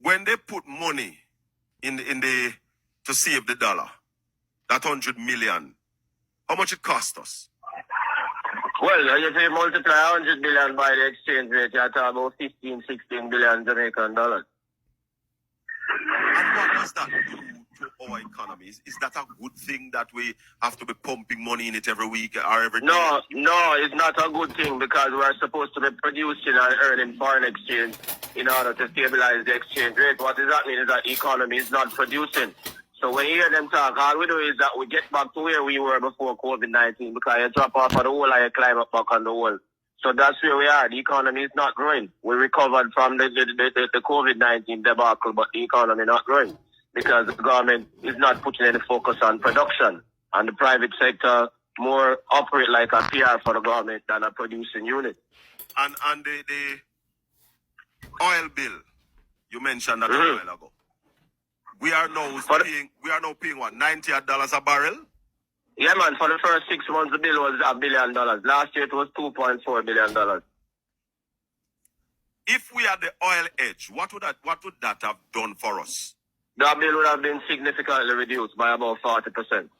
when they put money in the to save the dollar, that 100 million, how much it cost us? Well, if you multiply 100 billion by the exchange rate, you're talking about 15, 16 billion Jamaican dollars. And what does that do to our economy? Is that a good thing that we have to be pumping money in it every week or every day? No, it's not a good thing because we're supposed to be producing and earning foreign exchange in order to stabilize the exchange rate. What is happening is that the economy is not producing. So when you hear them talk, all we do is that we get back to where we were before COVID-19 because you drop off of the wall and you climb up back on the wall. So that's where we are. The economy is not growing. We recovered from the COVID-19 debacle, but the economy not growing because the government is not putting any focus on production. And the private sector more operate like a PR for the government than a producing unit. And the oil bill, you mentioned that a while ago. We are now paying what, $90 a barrel? Yeah, man. For the first 6 months, the bill was $1 billion. Last year, it was $2.4 billion. If we had the oil edge, what would that have done for us? That bill would have been significantly reduced by about 40%.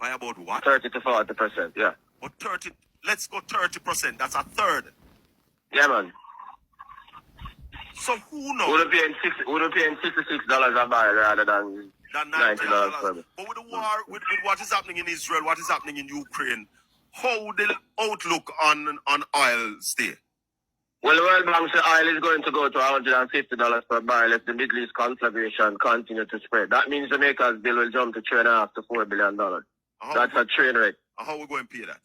By about what? 30 to 40%, yeah. But 30, let's go 30%. That's a third. Yeah, man. So who knows? Would have paying $66 a barrel rather than $90. But with the war, with what is happening in Israel, what is happening in Ukraine, how the outlook on oil stay? Well, the World Bank says oil is going to go to $150 per barrel if the Middle East conflagration continue to spread. That means Jamaica's bill will jump to $3.5 to $4 billion. That's a train wreck. How are we going to pay that?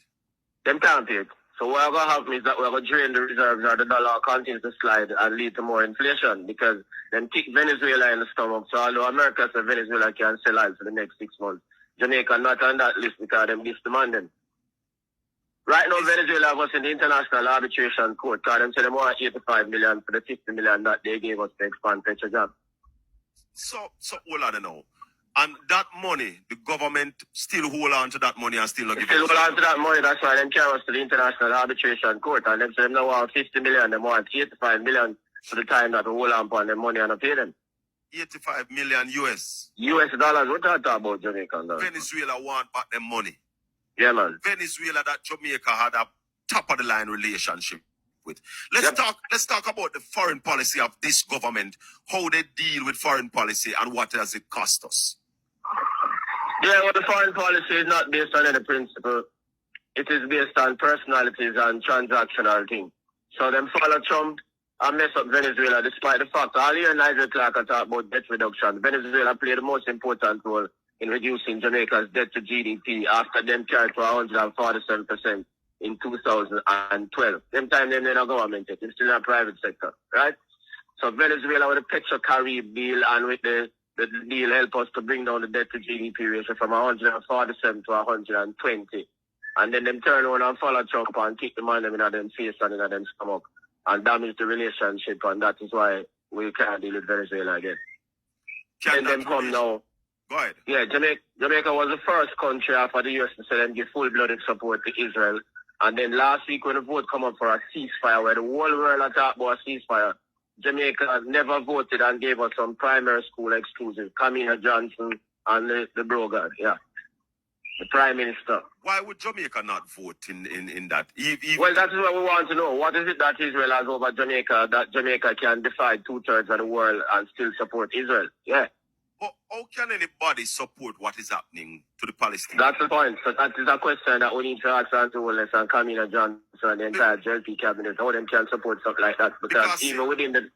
Them can't pay it. So what going to happen is that we're going to drain the reserves or the dollar continues to slide and lead to more inflation because then kick Venezuela in the stomach. So although America says Venezuela can sell oil for the next 6 months, Jamaica not on that list because them disdemanding. Right now, Venezuela was in the International Arbitration Court because them say they want 85 million for the 50 million that they gave us to expand Petrojob. So hold on now. And that money, the government still hold on to that money and still not give it. Still hold on to that money, that's why them carry us to the International Arbitration Court. And them say them now want 50 million, they want 85 million for the time that we hold on upon them money and not pay them. 85 million US. US dollars, what are you talking about, Jamaican dollars? Venezuela want back them money. Yeah, man. Venezuela that Jamaica had a top of the line relationship with. Let's talk about the foreign policy of this government, how they deal with foreign policy and what does it cost us. Yeah, well, the foreign policy is not based on any principle. It is based on personalities and transactional things. So them follow Trump and mess up Venezuela despite the fact all year Nigel Clark talk about debt reduction. Venezuela played the most important role in reducing Jamaica's debt to GDP after them carried to 147% in 2012. Them time them in a government, it's still in a private sector, right? So Venezuela with the Petro-Carib deal and with the deal help us to bring down the debt to GDP ratio from 147 to 120. And then them turn around and follow Trump and kick the man in them face and in them stomach and damage the relationship, and that is why we can't deal with Venezuela again. And then come now. Go ahead. Yeah, Jamaica was the first country after the US to say them give full-blooded support to Israel. And then last week when the vote come up for a ceasefire, where the whole world had talked about a ceasefire, Jamaica never voted and gave us some primary school exclusive. Kamina Johnson and the Brogard, yeah. The Prime Minister. Why would Jamaica not vote in that? Well, that is what we want to know. What is it that Israel has over Jamaica that Jamaica can defy 2/3 of the world and still support Israel? Yeah. But how can anybody support what is happening to the Palestinians? That's the point. So that is a question that we need to ask Andrew Wallace and Kamina Johnson and the entire JLP cabinet. How them can support something like that? Because even within the...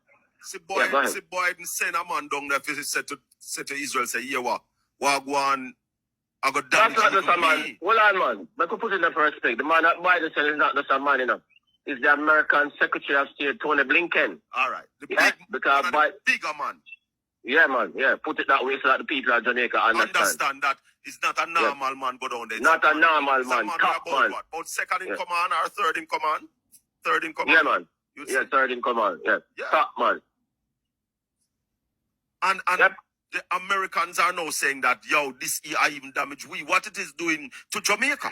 Biden send a man down there say to Israel, say, yeah, what go on, I got damage. That's not just a man. Hold on, man. I could put it in the perspective. The man that Biden said is not just a man, you know. It's the American Secretary of State, Tony Blinken. All right. Because bigger man. Yeah, man. Yeah, put it that way so that the people of Jamaica understand that it's not a normal man go down there. Not a normal man. Top man. About second in command or third in command? Third in command. Yeah, man. Third in command. Yeah. Top man. And the Americans are now saying that, yo, this EI even damage what it is doing to Jamaica.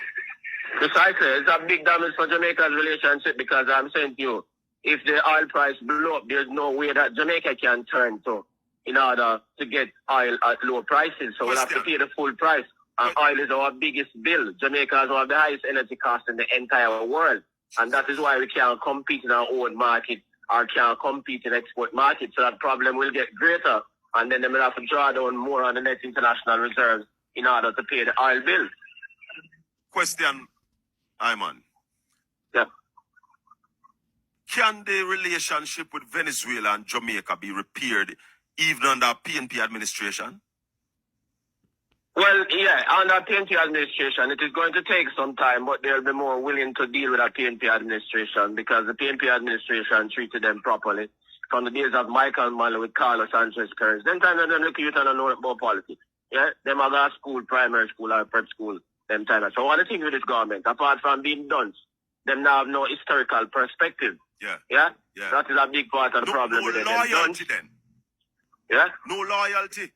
Precisely. It's a big damage for Jamaica's relationship because I'm saying to you, if the oil price blow up, there's no way that Jamaica can turn to in order to get oil at low prices. So we'll have to pay the full price. And oil is our biggest bill. Jamaica has one of the highest energy costs in the entire world. And that is why we can't compete in our own market or can't compete in export market. So that problem will get greater. And then they will have to draw down more on the net international reserves in order to pay the oil bill. Question, Ayman. Yeah. Can the relationship with Venezuela and Jamaica be repaired even under PNP administration? Well, yeah, under PNP administration, it is going to take some time, but they'll be more willing to deal with a PNP administration because the PNP administration treated them properly from the days of Michael Manley with Carlos Sanchez Perez. Then time them look at you and know about politics. Yeah, them have a school, primary school or prep school, them time. So what the thing with this government, apart from being dunce, them now have no historical perspective. Yeah. Yeah? Yeah. That is a big part of the problem with it. No loyalty then. Yeah? No loyalty.